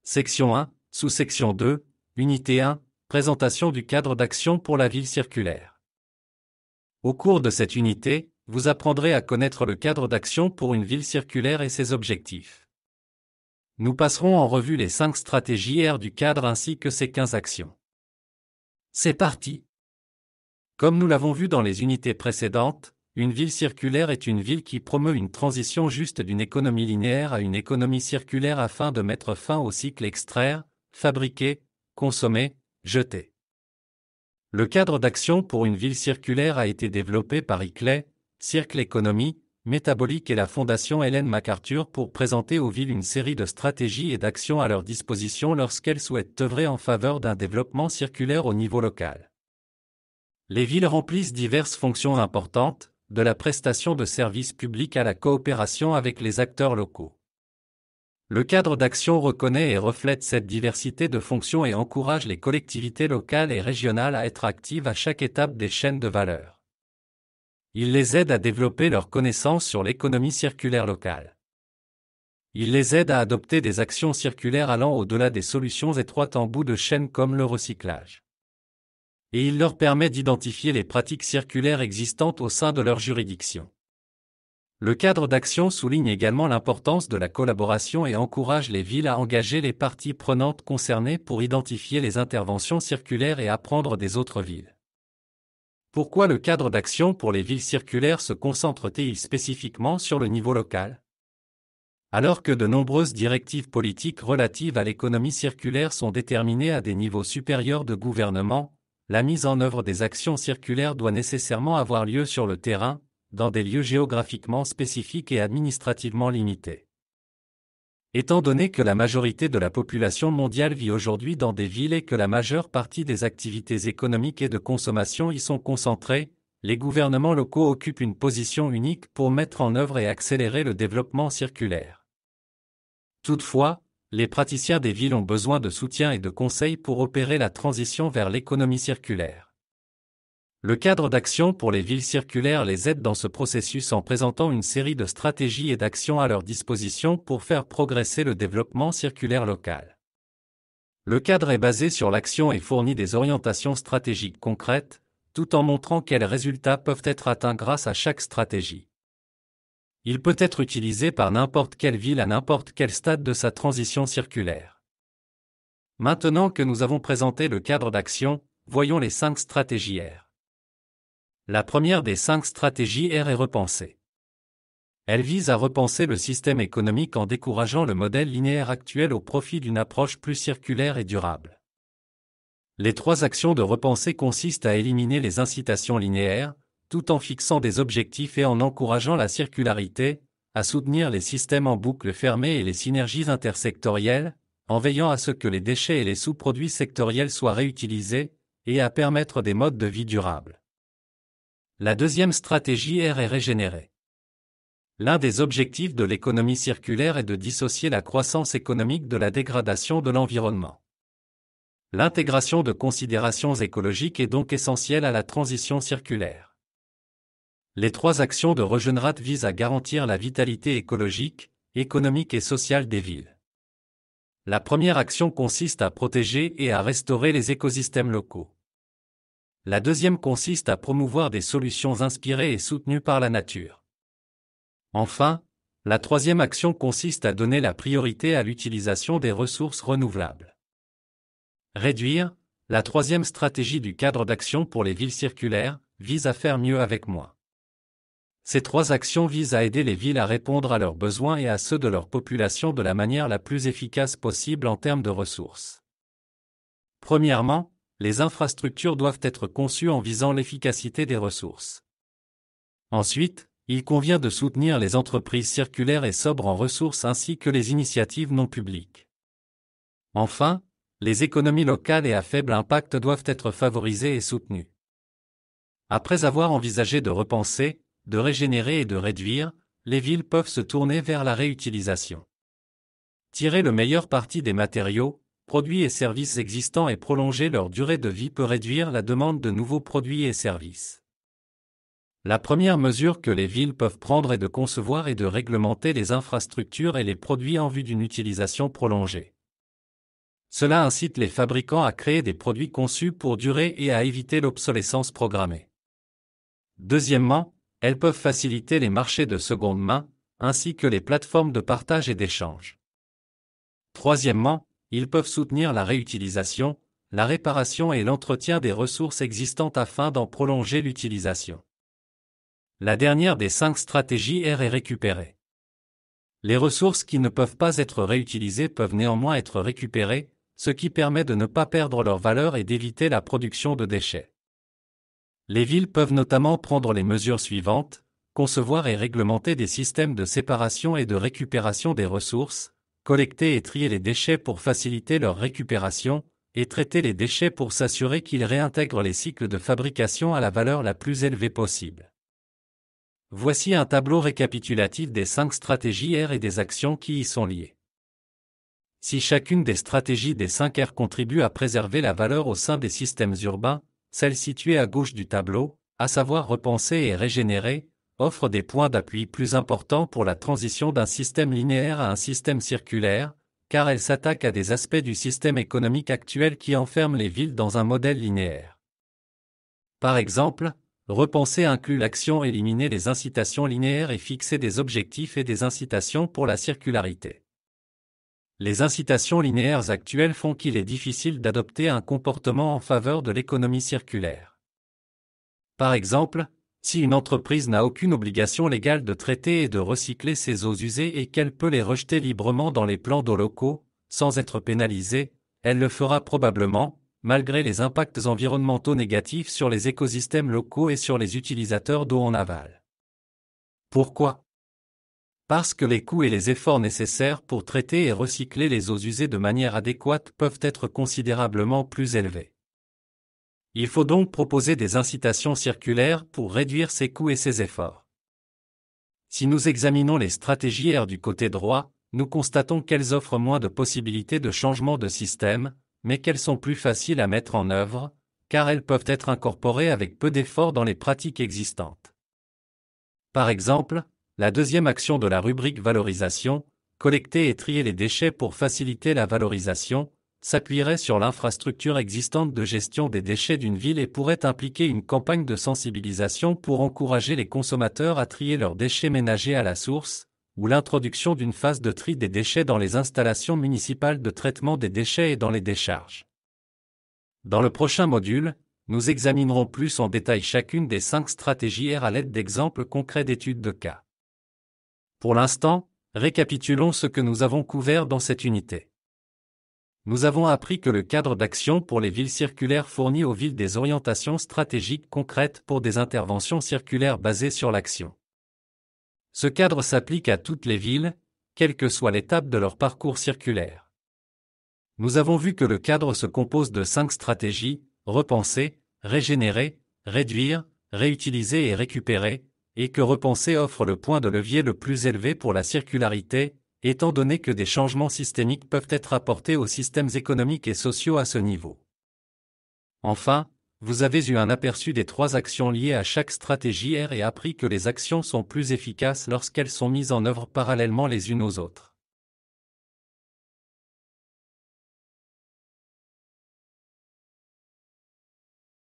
Section 1, sous-section 2, Unité 1, présentation du cadre d'action pour la ville circulaire. Au cours de cette unité, vous apprendrez à connaître le cadre d'action pour une ville circulaire et ses objectifs. Nous passerons en revue les 5 stratégies R du cadre ainsi que ses 15 actions. C'est parti! Comme nous l'avons vu dans les unités précédentes, une ville circulaire est une ville qui promeut une transition juste d'une économie linéaire à une économie circulaire afin de mettre fin au cycle extraire, fabriquer, consommer, jeter. Le cadre d'action pour une ville circulaire a été développé par ICLEI, Circle Économie, Métabolique et la Fondation Ellen MacArthur pour présenter aux villes une série de stratégies et d'actions à leur disposition lorsqu'elles souhaitent œuvrer en faveur d'un développement circulaire au niveau local. Les villes remplissent diverses fonctions importantes, de la prestation de services publics à la coopération avec les acteurs locaux. Le cadre d'action reconnaît et reflète cette diversité de fonctions et encourage les collectivités locales et régionales à être actives à chaque étape des chaînes de valeur. Il les aide à développer leurs connaissances sur l'économie circulaire locale. Il les aide à adopter des actions circulaires allant au-delà des solutions étroites en bout de chaîne comme le recyclage. Et il leur permet d'identifier les pratiques circulaires existantes au sein de leur juridiction. Le cadre d'action souligne également l'importance de la collaboration et encourage les villes à engager les parties prenantes concernées pour identifier les interventions circulaires et apprendre des autres villes. Pourquoi le cadre d'action pour les villes circulaires se concentre-t-il spécifiquement sur le niveau local ? Alors que de nombreuses directives politiques relatives à l'économie circulaire sont déterminées à des niveaux supérieurs de gouvernement, la mise en œuvre des actions circulaires doit nécessairement avoir lieu sur le terrain, dans des lieux géographiquement spécifiques et administrativement limités. Étant donné que la majorité de la population mondiale vit aujourd'hui dans des villes et que la majeure partie des activités économiques et de consommation y sont concentrées, les gouvernements locaux occupent une position unique pour mettre en œuvre et accélérer le développement circulaire. Toutefois, les praticiens des villes ont besoin de soutien et de conseils pour opérer la transition vers l'économie circulaire. Le cadre d'action pour les villes circulaires les aide dans ce processus en présentant une série de stratégies et d'actions à leur disposition pour faire progresser le développement circulaire local. Le cadre est basé sur l'action et fournit des orientations stratégiques concrètes, tout en montrant quels résultats peuvent être atteints grâce à chaque stratégie. Il peut être utilisé par n'importe quelle ville à n'importe quel stade de sa transition circulaire. Maintenant que nous avons présenté le cadre d'action, voyons les 5 stratégies R. La première des 5 stratégies R est repenser. Elle vise à repenser le système économique en décourageant le modèle linéaire actuel au profit d'une approche plus circulaire et durable. Les 3 actions de repenser consistent à éliminer les incitations linéaires, tout en fixant des objectifs et en encourageant la circularité, à soutenir les systèmes en boucle fermée et les synergies intersectorielles, en veillant à ce que les déchets et les sous-produits sectoriels soient réutilisés, et à permettre des modes de vie durables. La deuxième stratégie R est régénérer. L'un des objectifs de l'économie circulaire est de dissocier la croissance économique de la dégradation de l'environnement. L'intégration de considérations écologiques est donc essentielle à la transition circulaire. Les 3 actions de Regenerat visent à garantir la vitalité écologique, économique et sociale des villes. La première action consiste à protéger et à restaurer les écosystèmes locaux. La deuxième consiste à promouvoir des solutions inspirées et soutenues par la nature. Enfin, la troisième action consiste à donner la priorité à l'utilisation des ressources renouvelables. Réduire, la troisième stratégie du cadre d'action pour les villes circulaires, vise à faire mieux avec moins. Ces 3 actions visent à aider les villes à répondre à leurs besoins et à ceux de leur population de la manière la plus efficace possible en termes de ressources. Premièrement, les infrastructures doivent être conçues en visant l'efficacité des ressources. Ensuite, il convient de soutenir les entreprises circulaires et sobres en ressources ainsi que les initiatives non publiques. Enfin, les économies locales et à faible impact doivent être favorisées et soutenues. Après avoir envisagé de repenser, de régénérer et de réduire, les villes peuvent se tourner vers la réutilisation. Tirer le meilleur parti des matériaux, produits et services existants et prolonger leur durée de vie peut réduire la demande de nouveaux produits et services. La première mesure que les villes peuvent prendre est de concevoir et de réglementer les infrastructures et les produits en vue d'une utilisation prolongée. Cela incite les fabricants à créer des produits conçus pour durer et à éviter l'obsolescence programmée. Deuxièmement, elles peuvent faciliter les marchés de seconde main, ainsi que les plateformes de partage et d'échange. Troisièmement, ils peuvent soutenir la réutilisation, la réparation et l'entretien des ressources existantes afin d'en prolonger l'utilisation. La dernière des 5 stratégies est récupérer. Les ressources qui ne peuvent pas être réutilisées peuvent néanmoins être récupérées, ce qui permet de ne pas perdre leur valeur et d'éviter la production de déchets. Les villes peuvent notamment prendre les mesures suivantes: concevoir et réglementer des systèmes de séparation et de récupération des ressources, collecter et trier les déchets pour faciliter leur récupération, et traiter les déchets pour s'assurer qu'ils réintègrent les cycles de fabrication à la valeur la plus élevée possible. Voici un tableau récapitulatif des 5 stratégies R et des actions qui y sont liées. Si chacune des stratégies des 5 R contribue à préserver la valeur au sein des systèmes urbains, celle située à gauche du tableau, à savoir repenser et régénérer, offre des points d'appui plus importants pour la transition d'un système linéaire à un système circulaire, car elle s'attaque à des aspects du système économique actuel qui enferment les villes dans un modèle linéaire. Par exemple, repenser inclut l'action éliminer les incitations linéaires et fixer des objectifs et des incitations pour la circularité. Les incitations linéaires actuelles font qu'il est difficile d'adopter un comportement en faveur de l'économie circulaire. Par exemple, si une entreprise n'a aucune obligation légale de traiter et de recycler ses eaux usées et qu'elle peut les rejeter librement dans les plans d'eau locaux, sans être pénalisée, elle le fera probablement, malgré les impacts environnementaux négatifs sur les écosystèmes locaux et sur les utilisateurs d'eau en aval. Pourquoi ? Parce que les coûts et les efforts nécessaires pour traiter et recycler les eaux usées de manière adéquate peuvent être considérablement plus élevés. Il faut donc proposer des incitations circulaires pour réduire ces coûts et ces efforts. Si nous examinons les stratégies R du côté droit, nous constatons qu'elles offrent moins de possibilités de changement de système, mais qu'elles sont plus faciles à mettre en œuvre, car elles peuvent être incorporées avec peu d'efforts dans les pratiques existantes. Par exemple, la deuxième action de la rubrique valorisation, collecter et trier les déchets pour faciliter la valorisation, s'appuierait sur l'infrastructure existante de gestion des déchets d'une ville et pourrait impliquer une campagne de sensibilisation pour encourager les consommateurs à trier leurs déchets ménagers à la source, ou l'introduction d'une phase de tri des déchets dans les installations municipales de traitement des déchets et dans les décharges. Dans le prochain module, nous examinerons plus en détail chacune des 5 stratégies R à l'aide d'exemples concrets d'études de cas. Pour l'instant, récapitulons ce que nous avons couvert dans cette unité. Nous avons appris que le cadre d'action pour les villes circulaires fournit aux villes des orientations stratégiques concrètes pour des interventions circulaires basées sur l'action. Ce cadre s'applique à toutes les villes, quelle que soit l'étape de leur parcours circulaire. Nous avons vu que le cadre se compose de 5 stratégies: repenser, régénérer, réduire, réutiliser et récupérer, et que repenser offre le point de levier le plus élevé pour la circularité, étant donné que des changements systémiques peuvent être apportés aux systèmes économiques et sociaux à ce niveau. Enfin, vous avez eu un aperçu des 3 actions liées à chaque stratégie R et appris que les actions sont plus efficaces lorsqu'elles sont mises en œuvre parallèlement les unes aux autres.